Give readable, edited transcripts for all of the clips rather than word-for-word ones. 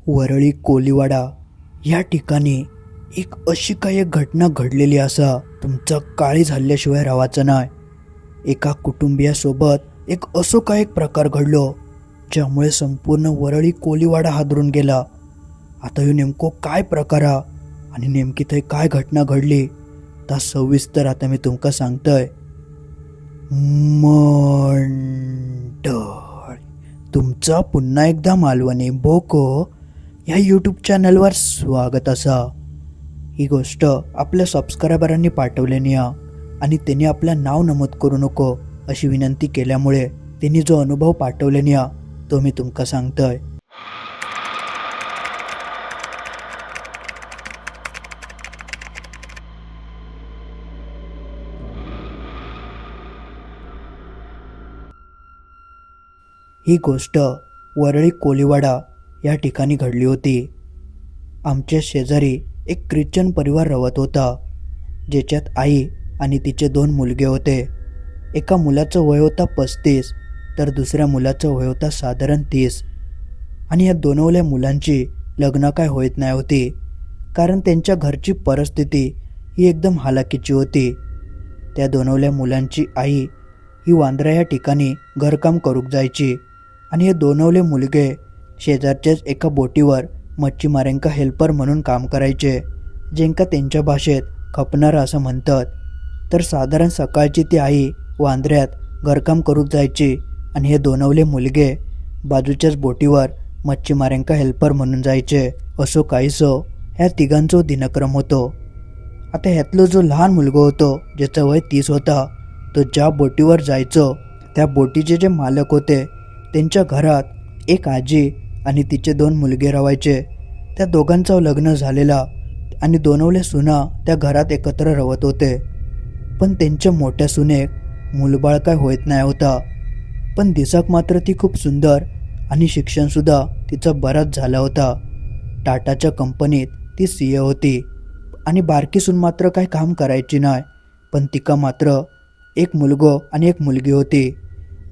वरळी कोलीवाडा या ठिकाणी एक अशी काही एक घटना घडलेली असा तुमचं काळीज हल्ल्याशिवाय राहायचं नाही. एका कुटुंबियासोबत एक असो काही एक प्रकार घडलो ज्यामुळे संपूर्ण वरळी कोलीवाडा हादरून गेला. आता ह्यो नेमको काय प्रकार हा आणि नेमकी थंय काय घटना घडली ता सविस्तर आता मी तुमका सांगतोय. मंडळ तुमचा पुन्हा एकदा मालवणी बोको या यूट्यूब चॅनलवर स्वागत असा. ही गोष्ट आपल्या सबस्क्रायबरांनी पाठवल्याने आणि त्यांनी आपलं नाव नमूद करू नको अशी विनंती केल्यामुळे त्यांनी जो अनुभव पाठवल्याने तो मी तुमका सांगतोय. ही गोष्ट वरळी कोलीवाडा या ठिकाणी घडली होती. आमच्या शेजारी एक ख्रिश्चन परिवार राहत होता ज्याच्यात आई आणि तिचे 2 मुलगे होते. एका मुलाचं वय होता 35 तर दुसऱ्या मुलाचं वय होता साधारण 30. आणि या दोनवल्या मुलांची लग्न काय होत नाही होती कारण त्यांच्या घरची परिस्थिती ही एकदम हालाकीची होती. त्या दोनवल्या मुलांची आई ही वांद्रा या ठिकाणी घरकाम करूक जायची आणि हे दोनवले मुलगे शेजारच्याच एका बोटीवर मच्छीमारांका हेल्पर म्हणून काम करायचे, ज्यांका त्यांच्या भाषेत खपणारा असं म्हणतात. तर साधारण सकाळची ती आई वांद्र्यात घरकाम करूक जायची आणि हे दोनवले मुलगे बाजूच्याच बोटीवर मच्छीमारांका हेल्पर म्हणून जायचे. असो काहीसो ह्या तिघांचो दिनक्रम होतो. आता ह्यातलो जो लहान मुलगा होतो ज्याचं वय 30 होता तो ज्या बोटीवर जायचो त्या बोटीचे जे मालक होते त्यांच्या घरात एक आजी आणि तिचे 2 मुलगे राहायचे. त्या दोघांचं लग्न झालेला आणि दोनवले सुना त्या घरात एकत्र राहत होते. पण त्यांच्या मोठ्या सुनेक मूलबाळ काय होत नाही होता. पण दिसाक मात्र ती खूप सुंदर आणि शिक्षणसुद्धा तिचं बराच झाला होता. टाटाच्या कंपनीत ती CA होती आणि बारकी सून मात्र काही काम करायची नाही. पण तिका मात्र एक मुलगो आणि एक मुलगी होती.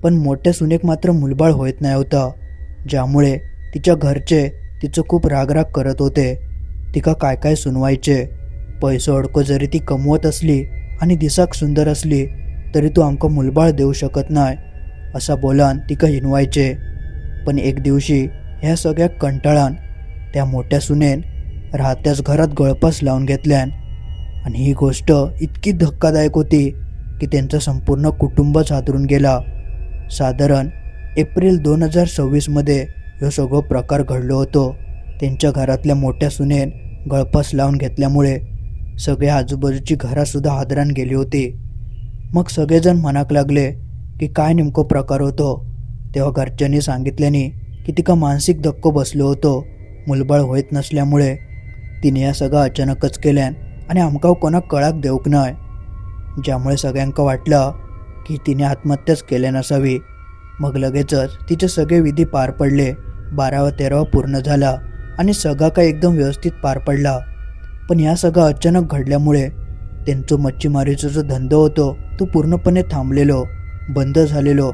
पण मोठ्या सुनेक मात्र मूलबाळ होत नाही होता, ज्यामुळे तिच्या घरचे तिचं खूप रागराग करत होते. तिका काय काय सुनवायचे. पैसो अडको जरी ती कमवत असली आणि दिसाक सुंदर असली तरी तू आमका मूलबाळ देऊ शकत नाही असा बोलान तिका हिनवायचे. पण एक दिवशी ह्या सगळ्या कंटाळान त्या मोठ्या सुनेन राहत्याच घरात गळपास लावून घेतल्यान आणि ही गोष्ट इतकी धक्कादायक होती की त्यांचं संपूर्ण कुटुंबच हादरून गेला. साधारण एप्रिल 2026 मध्ये हे सगळं प्रकार घडलो होतो. त्यांच्या घरातल्या मोठ्या सुनेन गळपास लावून घेतल्यामुळे सगळ्या आजूबाजूची घरासुद्धा हादरान गेली होती. मग सगळेजण म्हणाक लागले की काय नेमको प्रकार होतो. तेव्हा घरच्यांनी सांगितल्याने की तिका मानसिक धक्को बसलो होतो मूलबाळ होत नसल्यामुळे. तिने या सगळं अचानकच केल्यान आणि आमका कोणाक कळाक देऊक नाही, ज्यामुळे सगळ्यांका वाटलं की तिने आत्महत्याच केल्या नसावी. मग लगेचच तिचे सगळे विधी पार पडले. 12 व 13 पूर्ण झाला आणि सगळा काही एकदम व्यवस्थित पार पडला. पण या सगळं अचानक घडल्यामुळे त्यांचं मच्छीमारीचा जो धंदा होतो तो पूर्णपणे थांबलेलो, बंद झालेलो,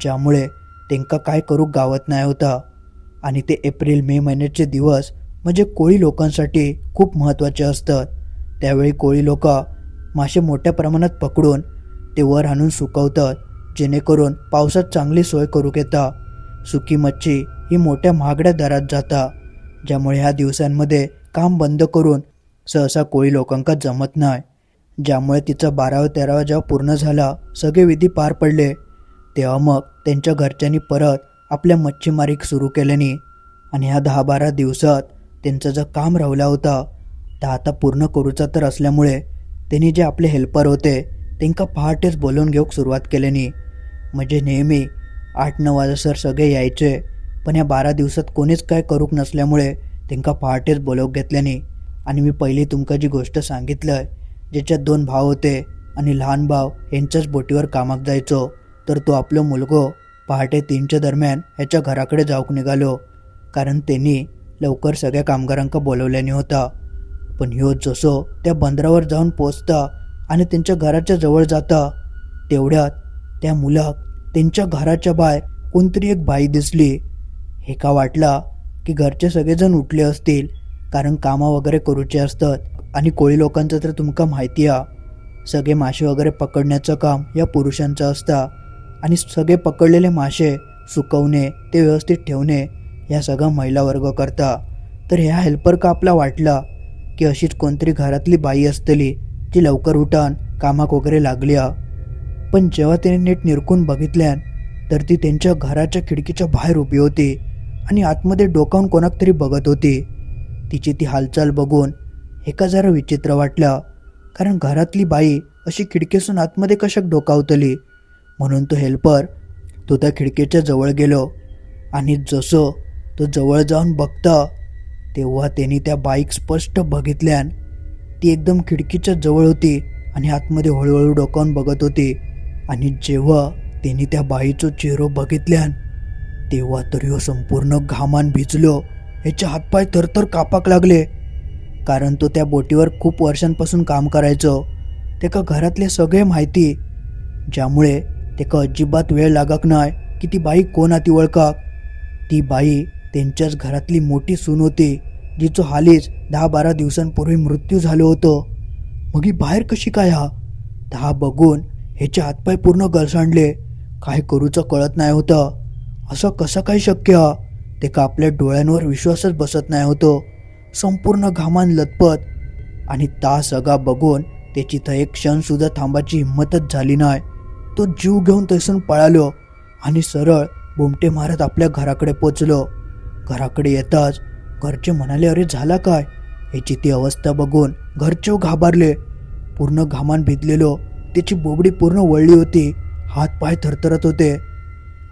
ज्यामुळे त्यांका काय करू गावत नाही होता. आणि ते एप्रिल-मे महिन्याचे दिवस म्हणजे कोळी लोकांसाठी खूप महत्त्वाचे असतात. त्यावेळी कोळी लोक मासे मोठ्या प्रमाणात पकडून ते वर आणून सुकवतात, जेणेकरून पावसात चांगली सोय करू येता. सुकी मच्छी ही मोठ्या महागड्या दरात जाता, ज्यामुळे ह्या दिवसांमध्ये काम बंद करून सहसा कोळी लोकांका जमत नाही. ज्यामुळे तिचा 12 व 13 जेव्हा पूर्ण झाला, सगळे विधी पार पडले, तेव्हा मग त्यांच्या घरच्यांनी परत आपल्या मच्छीमारी सुरू केल्याने आणि ह्या 10-12 दिवसात त्यांचं जे काम राहिला होता ते आता पूर्ण करूचा तर असल्यामुळे त्यांनी जे आपले हेल्पर होते त्यांका पहाटेच बोलवून घेऊक सुरुवात केल्याने. म्हणजे नेहमी 8-9 वाजेसर सगळे यायचे, पण या 12 दिवसात कोणीच काय करूक नसल्यामुळे त्यांका पहाटेच बोलवून घेतल्याने. आणि मी पहिली तुमका जी गोष्ट सांगितलं ज्याच्यात 2 भाव होते आणि लहान भाव यांच्याच बोटीवर कामाक जायचो, तर तो आपलं मुलगो पहाटे 3च्या दरम्यान ह्याच्या घराकडे जाऊक निघालो कारण त्यांनी लवकर सगळ्या कामगारांका बोलवल्याने होता. पण ह्यो जसो त्या बंदरावर जाऊन पोचता आणि त्यांच्या घराच्या जवळ जाता तेवढ्यात त्या मुलाक त्यांच्या घराच्या बाहेर कोणतरी एक बाई दिसली. हेका वाटला की घरचे सगळेजण उठले असतील, कारण कामं वगैरे करूचे असतात. आणि कोळी लोकांचं तर तुमका माहिती आहे, सगळे मासे वगैरे पकडण्याचं काम या पुरुषांचं असतं. आणि सगळे पकडलेले मासे सुकवणे, ते व्यवस्थित ठेवणे या सगळा महिला वर्ग करता. तर ह्या हेल्पर का आपला वाटला की अशीच कोणतरी घरातली बाई असतली जी लवकर उठान कामाक वगैरे लागली. पण जेव्हा तिने नीट निरखून बघितल्यान तर ती त्यांच्या घराच्या खिडकीच्या बाहेर उभी होती आणि आतमध्ये डोकावून कोणाक तरी बघत होती. तिची ती हालचाल बघून एका जरा विचित्र वाटलं, कारण घरातली बाई अशी खिडकीतून आतमध्ये कशाक डोकावतली. म्हणून तो हेल्पर त्या खिडकीच्या जवळ गेलो आणि जसं तो जवळ जाऊन बघता तेव्हा त्यांनी त्या बाईक स्पष्ट बघितल्यान ती एकदम खिडकीच्या जवळ होती आणि आतमध्ये हळूहळू डोकावून बघत होती. आणि जेव्हा त्यांनी त्या बाईचं चेहरा बघितल्यान तेव्हा तर ह्यो संपूर्ण घामान भिजलो. ह्याचे हातपाय थरथर कापाक लागले, कारण तो त्या बोटीवर खूप वर्षांपासून काम करायचो. त्याका घरातले सगळे माहिती, ज्यामुळे त्याका अजिबात वेळ लागक नाही की ती बाई कोण आती ओळखाक. ती बाई त्यांच्याच घरातली मोठी सून होती, जिचं हालीच 10-12 दिवसांपूर्वी मृत्यू झालो होतं. मग ही बाहेर कशी काय हा बघून ह्याचे हातपाय पूर्ण गळसांडले. काय करूचं कळत नाही होतं. असं कसं काय शक्य ते का आपल्या डोळ्यांवर विश्वासच बसत नाही होतो. संपूर्ण घामान लतपत आणि ता सगळा बघून त्याची तर एक क्षणसुद्धा थांबाची हिंमतच झाली नाही. तो जीव घेऊन तैसून पळालो आणि सरळ बोमटे मारत आपल्या घराकडे पोचलो. घराकडे येताच घरचे म्हणाले, अरे झाला काय. याची ती अवस्था बघून घरचे घाबरले. पूर्ण घामान भिजलेलो, त्याची बोबडी पूर्ण वळली होती, हात पाय थरथरत होते.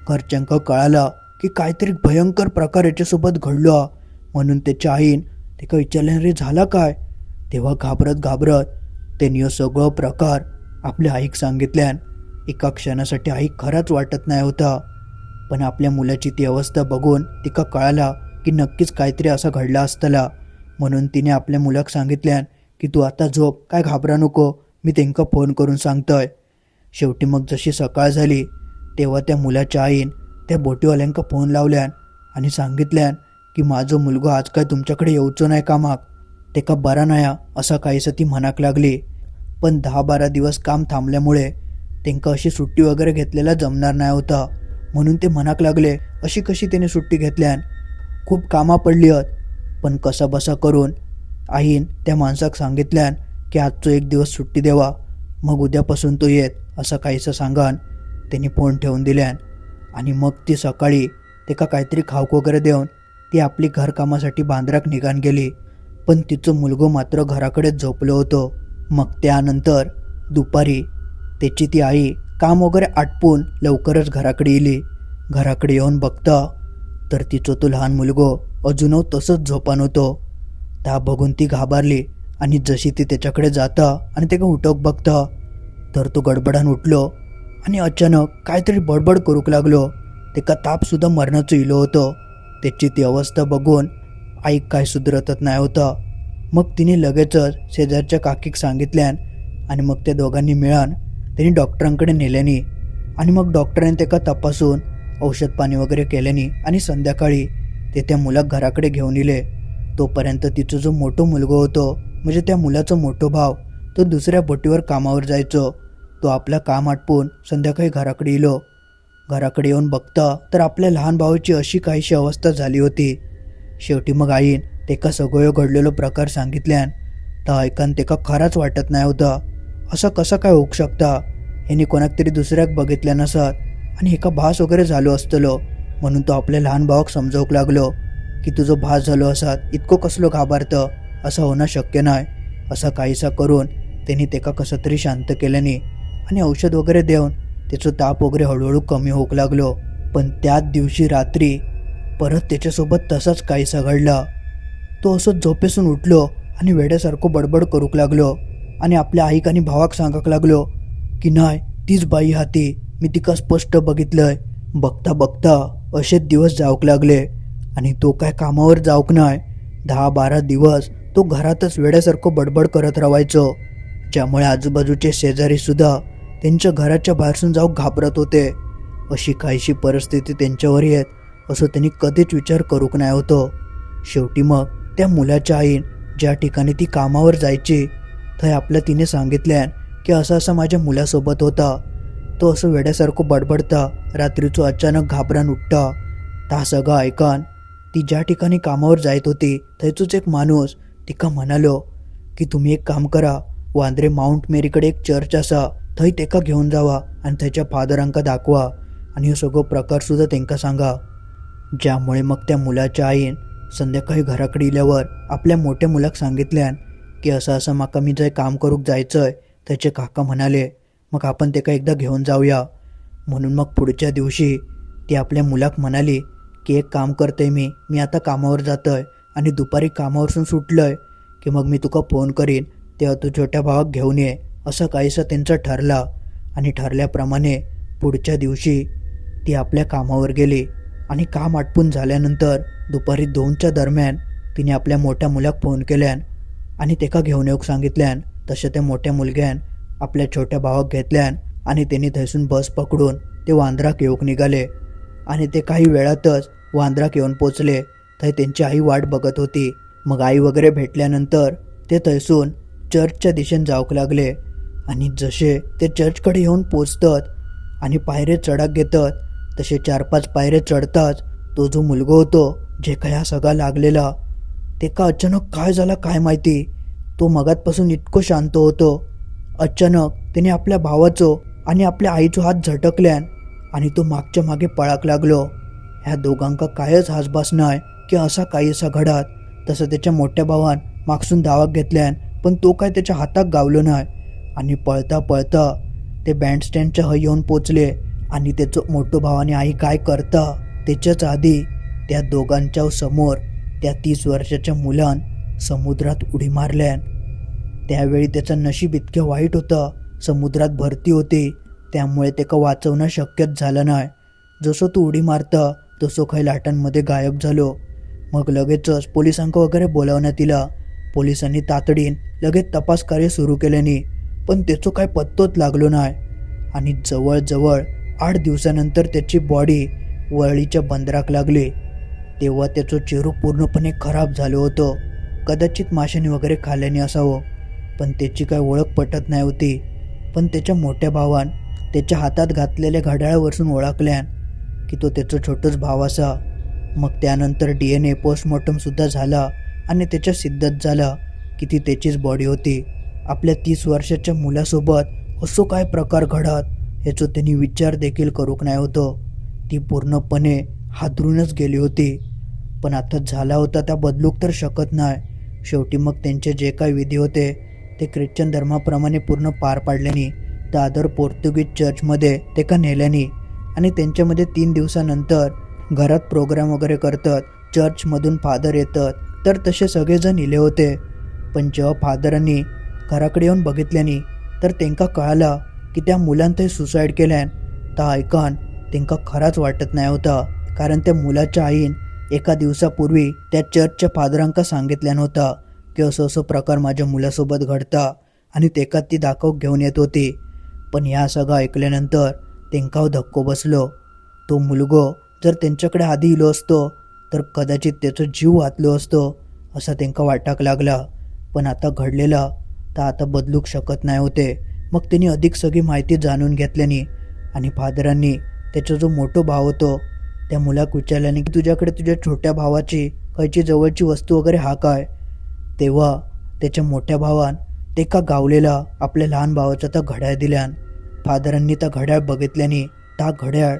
घरच्यांका कळाला की काहीतरी भयंकर प्रकार याच्यासोबत घडलो. म्हणून त्याच्या आईन त्याला विचारले, अरे झाला काय. तेव्हा घाबरत घाबरत त्यांनी सगळं प्रकार आपल्या आईक सांगितल्यान एका क्षणासाठी आई खराच वाटत नाही होता. पण आपल्या मुलाची ती अवस्था बघून तिका कळाला की नक्कीच काहीतरी असं घडला असतला. म्हणून तिने आपल्या मुलाक सांगितल्यान की तू आता झोप, काय घाबरा नको, मी त्यांका फोन करून सांगतोय. शेवटी मग जशी सकाळ झाली तेव्हा त्या मुलाच्या आईन त्या बोटीवाल्यांका फोन लावल्यान आणि सांगितल्यान की माझं मुलगो आज काय तुमच्याकडे येऊचो नाही कामाक, तेका बरा नाही असं काहीसं ती म्हणाक लागली. पण 10-12 दिवस काम थांबल्यामुळे त्यांका अशी सुट्टी वगैरे घेतलेला जमणार नाही होता. म्हणून ते म्हणाक लागले, अशी कशी त्याने सुट्टी घेतल्यान, खूप कामा पडली आहेत. पण कसा बसा करून आईन त्या माणसाक सांगितल्यान की आजचो एक दिवस सुट्टी देवा, मग उद्यापासून तो येत असं काहीसं सांगान त्यांनी फोन ठेवून दिल्यान. आणि मग ती सकाळी तेका काहीतरी खाऊक वगैरे देऊन ती आपली घरकामासाठी बांद्राक निघान गेली. पण तिचं मुलगो मात्र घराकडेच झोपलो होतो. मग त्यानंतर दुपारी त्याची ती आई काम वगैरे आटपून लवकरच घराकडे येली. घराकडे येऊन बघता तर तिचं तो लहान मुलगो अजूनही तसंच झोपान होतो. त्या बघून ती घाबरली आणि जशी ती त्याच्याकडे जाता आणि ते उठक बघता तर तो गडबडान उठलो आणि अचानक काहीतरी बडबड करूक लागलो. तेका तापसुद्धा मरणाचं इलो होतं. त्याची ती अवस्था बघून आई काय सुधरतच नाही होता. मग तिने लगेचच शेजारच्या काकीक सांगितल्यान आणि मग त्या दोघांनी मिळून त्यांनी डॉक्टरांकडे नेल्यानी आणि मग डॉक्टरांनी त्याका तपासून औषध पाणी वगैरे केल्यानी आणि संध्याकाळी ते त्या मुलाक घराकडे घेऊन इले. तोपर्यंत तिचा जो मोठो मुलगा होतो, म्हणजे त्या मुलाचा मोठो भाव, तो दुसऱ्या बोटीवर कामावर जायचो. तो आपलं काम आटपून संध्याकाळी घराकडे इलो. घराकडे येऊन बघता तर आपल्या लहान भावाची अशी काहीशी अवस्था झाली होती. शेवटी मग आईन तेका सगळं घडलेलो प्रकार सांगितल्यान तर ऐकान तेका खराच वाटत नाही होता. असं कसं काय होऊ शकता, ह्याने कोणाक तरी दुसऱ्याक बघितल्या नसत आणि एका भास वगैरे झालो असतलो. म्हणून तो आपल्या लहान भावाक समजावूक लागलो की तुझं भास झालो असत, इतकं कसलो घाबरतं, असं होणं शक्य नाही. असं काहीसा करून त्यांनी तेका कसं तरी शांत केल्याने आणि औषध वगैरे देऊन त्याचं ताप वगैरे हळूहळू कमी होऊ लागलो. पण त्याच दिवशी रात्री परत त्याच्यासोबत तसाच काहीसा घडला. तो असं झोपेसून उठलो आणि वेड्यासारखं बडबड करूक लागलो आणि आपल्या आईक आणि भावाक सांगाक लागलो की नाही, तीच बाई हाती, मी तिका स्पष्ट बघितलंय. बघता बघता असेच दिवस जाऊक लागले आणि तो काय कामावर जाऊक नाही. 10-12 दिवस तो घरातच वेड्यासारखं बडबड करत राहायचो, ज्यामुळे आजूबाजूचे शेजारी सुद्धा त्यांच्या घराच्या बाहेरून जाऊ घाबरत होते. अशी काहीशी परिस्थिती त्यांच्यावर येत असं त्यांनी कधीच विचार करूक नाही होतो. शेवटी मग त्या मुलाच्या आईन ज्या ठिकाणी ती कामावर जायची थंय आपल्या तिने सांगितल्यान की असं असं माझ्या मुलासोबत होता. तो असं वेड्यासारखं बडबडता रात्रीचो अचानक घाबरान उठता. ता सगळं ऐकान ती ज्या ठिकाणी कामावर जायत होती थंयचोच एक माणूस तिका म्हणालो की तुम्ही एक काम करा, वांद्रे माउंट मेरीकडे एक चर्च असा थंय तेका घेऊन जावा आणि त्याच्या फादरांका दाखवा आणि हो सगळो प्रकार सुद्धा तेंका सांगा. ज्यामुळे मग त्या मुलाच्या आईन संध्याकाळी घराकडे इल्यावर आपल्या मोठ्या मुलाक सांगितल्यान की असं असं माका मी जय काम करूक जायचंय. त्याचे काका म्हणाले मग आपण तेका एकदा घेऊन जाऊया. म्हणून मग पुढच्या दिवशी ती आपल्या मुलाक म्हणाली की एक काम करते मी आता कामावर जातोय आणि दुपारी कामावरसून सुटलंय की मग मी तुका फोन करीन तेव्हा तू छोट्या भावाक घेऊन ये. असं काहीसं त्यांचं ठरला आणि ठरल्याप्रमाणे पुढच्या दिवशी ती आपल्या कामावर गेली आणि काम आटपून झाल्यानंतर दुपारी 2च्या दरम्यान तिने आपल्या मोठ्या मुलाक फोन केल्यान आणि तेका घेऊन येऊक सांगितल्यान. तसे त्या मोठ्या मुलग्यान आपल्या छोट्या भावाक घेतल्यान आणि त्यांनी थंयसून बस पकडून ते वांद्राक येऊक निघाले आणि ते काही वेळातच वांद्राक येऊन पोचले. थंय त्यांची आई वाट बघत होती. मग आई वगैरे भेटल्यानंतर ते थंयसून चर्चच्या दिशेने जाऊक लागले आणि जसे ते चर्चकडे येऊन पोचतात आणि पायरे चढाक घेतात तसे 4-5 पायरे चढताच तो जो मुलगा होतो जे काय हा सगळा लागलेला तेका अचानक काय झाला काय माहिती. तो मगातपासून इतकं शांत होतो. अचानक त्याने आपल्या भावाचो आणि आपल्या आईचो हात झटकल्यान आणि तो मागच्या मागे पळाक लागलो. ह्या दोघांका कायच हासबास नाही की असा काहीसा घडात. तसं त्याच्या मोठ्या भावान मागसून धावाक घेतल्यान पण तो काय त्याच्या हाताक गावलो नाही आणि पळता पळता ते बँडस्टँडच्या हय येऊन पोचले आणि त्याचं मोठं भावाने आई काय करता त्याच्याच आधी त्या दोघांच्या समोर त्या 30 वर्षाच्या मुलान समुद्रात उडी मारल्यान. त्यावेळी त्याचं नशीब इतकं वाईट होतं, समुद्रात भरती होती त्यामुळे त्याला वाचवणं शक्यच झालं नाही. जसं तो उडी मारता तसं काही लाटांमध्ये गायब झालो. मग लगेचच पोलिसांक वगैरे बोलावण्यात दिला. पोलिसांनी तातडीन लगेच तपास कार्य सुरू केल्याने पण त्याचं काय पत्तोच लागलो नाही आणि जवळजवळ 8 दिवसानंतर त्याची बॉडी वरळीच्या बंदराक लागली. तेव्हा त्याचं चेहरा पूर्णपणे खराब झालं होतं. कदाचित माशांनी वगैरे खाल्ल्याने असावं पण त्याची काय ओळख पटत नाही होती. पण त्याच्या मोठ्या भावान त्याच्या हातात घातलेल्या घड्याळावरून ओळखल्यान की तो त्याचा छोटाच भाव असा. मग त्यानंतर DNA पोस्टमॉर्टमसुद्धा झाला आणि त्याच्या सिद्धच झाला की ती त्याचीच बॉडी होती. आपल्या 30 वर्षाच्या मुलासोबत असो काय प्रकार घडत याचं त्यांनी विचार देखील करूक नाही होतं. ती पूर्णपणे हादरूनच गेली होती. पण आता झाला होता त्या बदलूक तर शकत नाही. शेवटी मग त्यांचे जे काही विधी होते ते ख्रिश्चन धर्माप्रमाणे पूर्ण पार पाडल्याने दादर पोर्तुगीज चर्चमध्ये ते का नेल्याने आणि त्यांच्यामध्ये 3 दिवसानंतर घरात प्रोग्राम वगैरे करतात. चर्चमधून फादर येतात तर तसे सगळेजण इले होते. पण जेव्हा फादरांनी घराकडे येऊन बघितल्याने तर त्यांका कळाला की त्या मुलांनी सुसाईड केल्यान. ता ऐकान त्यांका खराच वाटत नाही होता कारण त्या मुलाच्या आईन एका दिवसापूर्वी त्या चर्चच्या फादरांका सांगितल्यान होता की असं असं प्रकार माझ्या मुलासोबत घडता आणि तेका ती दाखवूक घेऊन येत होती. पण ह्या सगळं ऐकल्यानंतर त्यांका धक्को बसलो. तो मुलगो जर त्यांच्याकडे आधी इलो असतो तर कदाचित त्याचा जीव वाचलो असतो असं त्यांका वाटाक लागला. पण आता घडलेला तर आता बदलूक शकत नाही होते. मग त्यांनी अधिक सगळी माहिती जाणून घेतल्याने आणि फादरांनी त्याचा जो मोठा भाव होतो त्या मुलाक विचारल्याने की तुझ्याकडे तुझ्या छोट्या भावाची कायची जवळची वस्तू वगैरे हा काय. तेव्हा त्याच्या मोठ्या भावान ते का गावलेला आपल्या लहान भावाचा त्या घड्याळ दिल्यान. फादरांनी त्या घड्याळ बघितल्याने त्या घड्याळ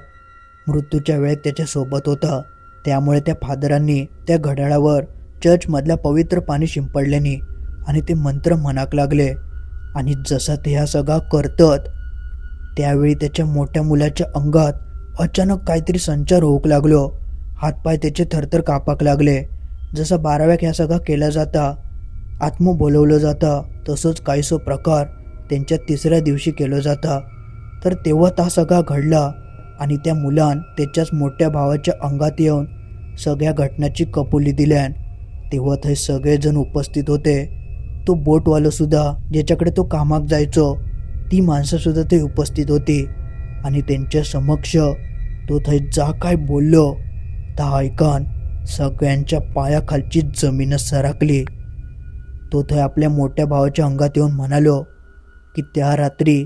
मृत्यूच्या वेळेत त्याच्यासोबत होता. त्यामुळे त्या फादरांनी त्या घड्याळावर चर्चमधल्या पवित्र पाणी शिंपडल्याने आणि ते मंत्र म्हणाक लागले. आणि जसा ते ह्या सगळा करतात त्यावेळी त्याच्या मोठ्या मुलाच्या अंगात अचानक काहीतरी संचार होऊक लागलो. हातपाय त्याचे थरथर कापाक लागले. जसा 12व्याक ह्या सगळा केला जाता, आत्मा बोलवलं जाता तसंच काहीसो प्रकार त्यांच्या 3ऱ्या दिवशी केलं जाता. तर तेव्हा ता सगळा घडला आणि त्या मुलान त्याच्याच मोठ्या भावाच्या अंगात येऊन सगळ्या घटनाची कबुली दिल्यान. तेव्हा ते सगळेजण उपस्थित होते. तो बोटवालासुद्धा ज्याच्याकडे तो कामाक जायचो ती माणसंसुद्धा ते उपस्थित होती आणि त्यांच्या समक्ष तो थंय जा काय बोललो ता ऐकान सगळ्यांच्या पायाखालची जमीनच सरकली. तो थंय आपल्या मोठ्या भावाच्या अंगात येऊन म्हणालो की त्या रात्री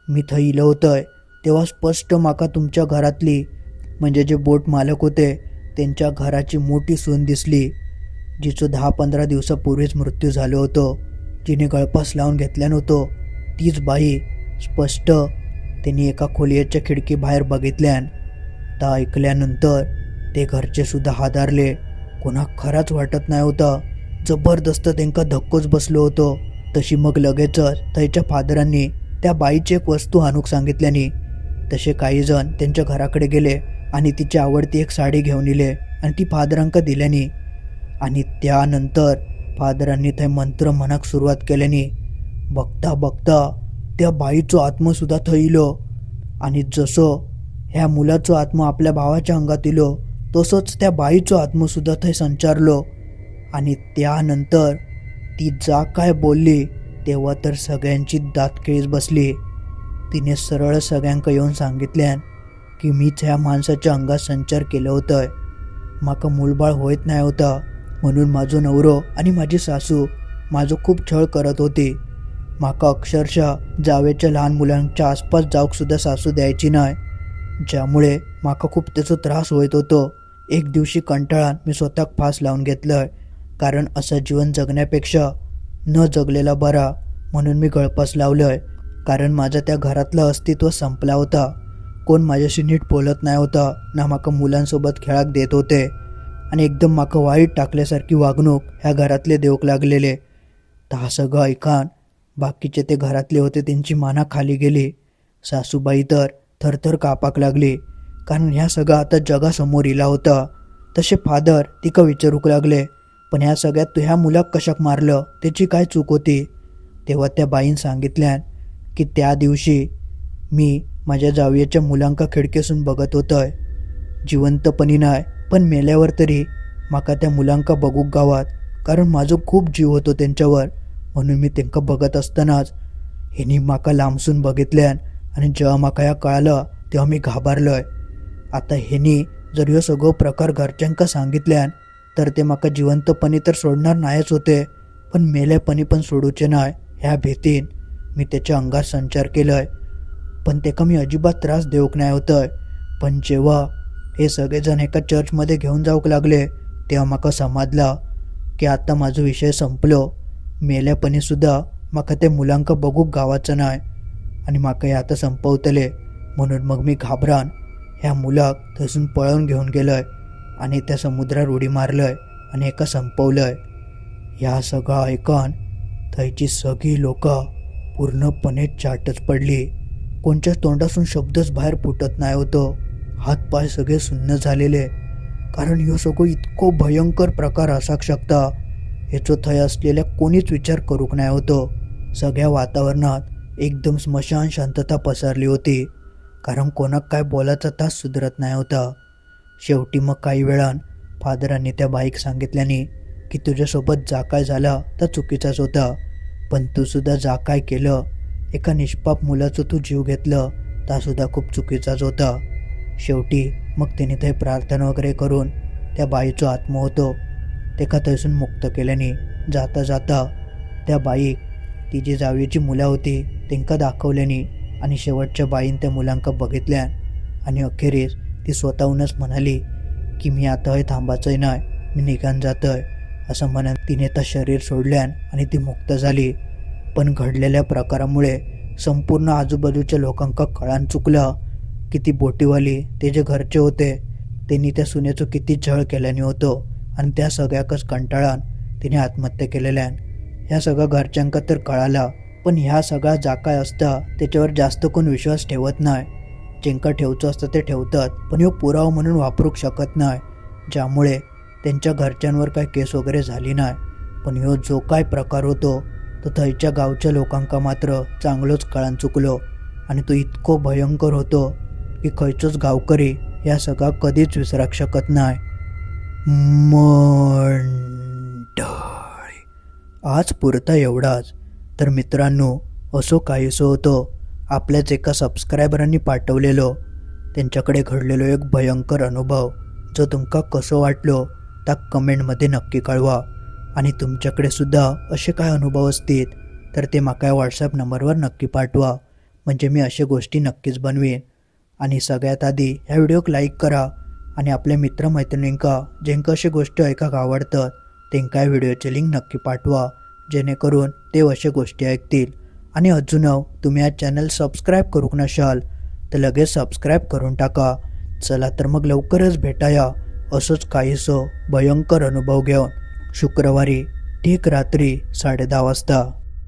मी थंय इलं होतंय तेव्हा स्पष्ट माका तुमच्या घरातली म्हणजे जे बोट मालक होते त्यांच्या घराची मोठी सून दिसली, जिचं 10-15 दिवसापूर्वीच मृत्यू झालं होतं. जिने गळपास लावून घेतल्या नव्हतं तीच बाई स्पष्ट त्यांनी एका खोलीच्या खिडकीबाहेर बघितल्यान. ता ऐकल्यानंतर ते घरचे सुद्धा हादारले. कोणा खराच वाटत नाही होता. जबरदस्त त्यांका धक्कोच बसलो होतो. तशी मग लगेचच थंयच्या फादरांनी त्या बाईची एक वस्तू आणूक सांगितल्यानी तसे काही जण त्यांच्या घराकडे गेले आणि तिची आवडती एक साडी घेऊन इले आणि ती फादरांका दिल्यानी. आणि त्यानंतर फादरांनी थंय मंत्र म्हणाक सुरुवात केल्यानी बघता बघता त्या बाईचो आत्मसुद्धा थंय इलो. आणि जसं ह्या मुलाचो आत्मा आपल्या भावाच्या अंगात इलो तसंच त्या बाईचो आत्मसुद्धा थंय संचारलो. आणि त्यानंतर ती जा काय बोलली तेव्हा तर सगळ्यांची दातखिळीच बसली. तिने सरळ सगळ्यांका येऊन सांगितल्यान की मीच ह्या माणसाच्या अंगात संचार केलं होतंय. माका मूलबाळ होत नाही होता म्हणून माझो नवरो आणि माझी सासू माझं खूप छळ करत होती. माका अक्षरशः जावेच्या लहान मुलांच्या आसपास जाऊक सुद्धा सासू द्यायची नाही, ज्यामुळे माका खूप त्याचा त्रास होत होतो. एक दिवशी कंटाळान मी स्वतः फास लावून घेतलंय, कारण असं जीवन जगण्यापेक्षा न जगलेला बरा म्हणून मी गळपास लावलंय. कारण माझं त्या घरातलं अस्तित्व संपला होता. कोण माझ्याशी नीट बोलत नाही होता, ना माका मुलांसोबत खेळाक देत होते आणि एकदम माका वाईट टाकल्यासारखी वागणूक ह्या घरातले देऊक लागलेले. तर हा सगळं ऐकान बाकीचे ते घरातले होते त्यांची माना खाली गेली. सासूबाई तर थरथर कापाक लागली, कारण ह्या सगळं आता जगासमोर इला होता. तसे फादर तिका विचारूक लागले, पण ह्या सगळ्यात तू ह्या मुलाक कशाक मारलं, त्याची काय चूक होती. तेव्हा त्या बाईन सांगितल्यान की त्या दिवशी मी माझ्या जावयाच्या मुलांका खिडकीसून बघत होतंय. जिवंतपणी नाही पण मेल्यावर तरी माका त्या मुलांका बघूक गावात, कारण माझं खूप जीव होतो त्यांच्यावर. म्हणून मी त्यांका बघत असतानाच ह्यांनी माका लांबसून बघितल्यान आणि जेव्हा माका ह्या कळालं तेव्हा मी घाबरलोय. आता ह्यांनी जर ह्यो सगळं प्रकार घरच्यांका सांगितल्यान तर ते माका जिवंतपणी तर सोडणार नाहीच होते, पण मेल्यापणी पण सोडूचे नाही ह्या भीतीन मी त्याच्या अंगात संचार केलंय. पण तेका मी अजिबात त्रास देऊक नाही होतंय. पण जेव्हा हे सगळेजण एका चर्चमध्ये घेऊन जाऊक लागले तेव्हा माका समजला की आता माझा विषय संपलो. मेल्यापणी सुद्धा माका त्या मुलांका बघूक गावाचं नाही आणि माका हे आता संपवतले. म्हणून मग मी घाबरान ह्या मुलाक थंयसून पळवून घेऊन गेलोय आणि त्या समुद्रात उडी मारलंय आणि एका संपवलंय. ह्या सगळं ऐकून थंयची सगळी लोक पूर्णपणे चाटच पडली. कोणच्या तोंडातून शब्दच बाहेर फुटत नाही होतं. हातपाय सगळे सुन्न झालेले, कारण ह्यो सगळं इतको भयंकर प्रकार असाक शकता ह्याचो थंय असलेल्या कोणीच विचार करूक नाही होतो. सगळ्या वातावरणात एकदम स्मशान शांतता पसरली होती, कारण कोणाक काय बोलायचा तास सुधरत नाही होता. शेवटी मग काही वेळान फादरांनी त्या बाईक सांगितल्याने की तुझ्यासोबत जा काय झाला तर चुकीचाच होता, पण तू सुद्धा जा काय केलं, एका निष्पाप मुलाचं तू जीव घेतलं तासुद्धा खूप चुकीचाच होता. शेवटी मग त्याने ते प्रार्थना वगैरे करून त्या बाईचो आत्मा होतो तेका थंयसून मुक्त केल्याने जाता जाता त्या बाईक ती जी जावेची मुलं होती त्यांका दाखवल्याने आणि शेवटच्या बाईन त्या मुलांका बघितल्यान आणि अखेरीस ती स्वतःहूनच म्हणाली की मी आता हे थांबायचंय नाही, मी निघान जातोय. असं म्हणत तिने तर शरीर सोडल्यान आणि ती मुक्त झाली. पण घडलेल्या प्रकारामुळे संपूर्ण आजूबाजूच्या लोकांका कळान चुकलं की ती बोटीवाली ते जे घरचे होते त्यांनी त्या सुनेचं किती छळ केल्याने होतो आणि त्या सगळ्याकच कंटाळान तिने आत्महत्या केलेल्यान. ह्या सगळ्या घरच्यांका तर कळाला, पण ह्या सगळा जा काय असता त्याच्यावर जास्त कोण विश्वास ठेवत नाही. जेंका ठेवचं असतं ते ठेवतात, पण ह्यो पुरावा म्हणून वापरूक शकत नाही, ज्यामुळे त्यांच्या घरच्यांवर काय केस वगैरे झाली नाही. पण ह्यो जो काय प्रकार होतो तो थंयच्या गावच्या लोकांका मात्र चांगलोच कळान चुकलो आणि तो इतको भयंकर होतो की खंयचोच गावकरी या सगळा कधीच विसराक शकत नाही. आज पुरता एवढाच. तर मित्रांनो, असो काहीसं होतं आपल्याच एका सबस्क्रायबरांनी पाठवलेलो त्यांच्याकडे घडलेलो एक भयंकर अनुभव. जो तुमका कसं वाटलो ता कमेंटमध्ये नक्की कळवा. आणि तुमच्याकडे सुद्धा असे काय अनुभव असतील तर ते माका व्हॉट्सॲप नंबरवर नक्की पाठवा, म्हणजे मी अशा गोष्टी नक्कीच बनवेन. आणि सगळ्यात आधी ह्या व्हिडिओक लाईक करा आणि आपल्या मित्रमैत्रिणींका ज्यांका अशी गोष्टी ऐकाक आवडतात त्यांका या व्हिडिओची लिंक नक्की पाठवा, जेणेकरून ते अशा गोष्टी ऐकतील. आणि अजून तुम्ही हा चॅनल सबस्क्राईब करूक नसाल तर लगेच सबस्क्राईब करून टाका. चला तर मग लवकरच भेटाया असंच काहीसं भयंकर अनुभव घेऊन शुक्रवारी ठीक रात्री 10:30 वाजता.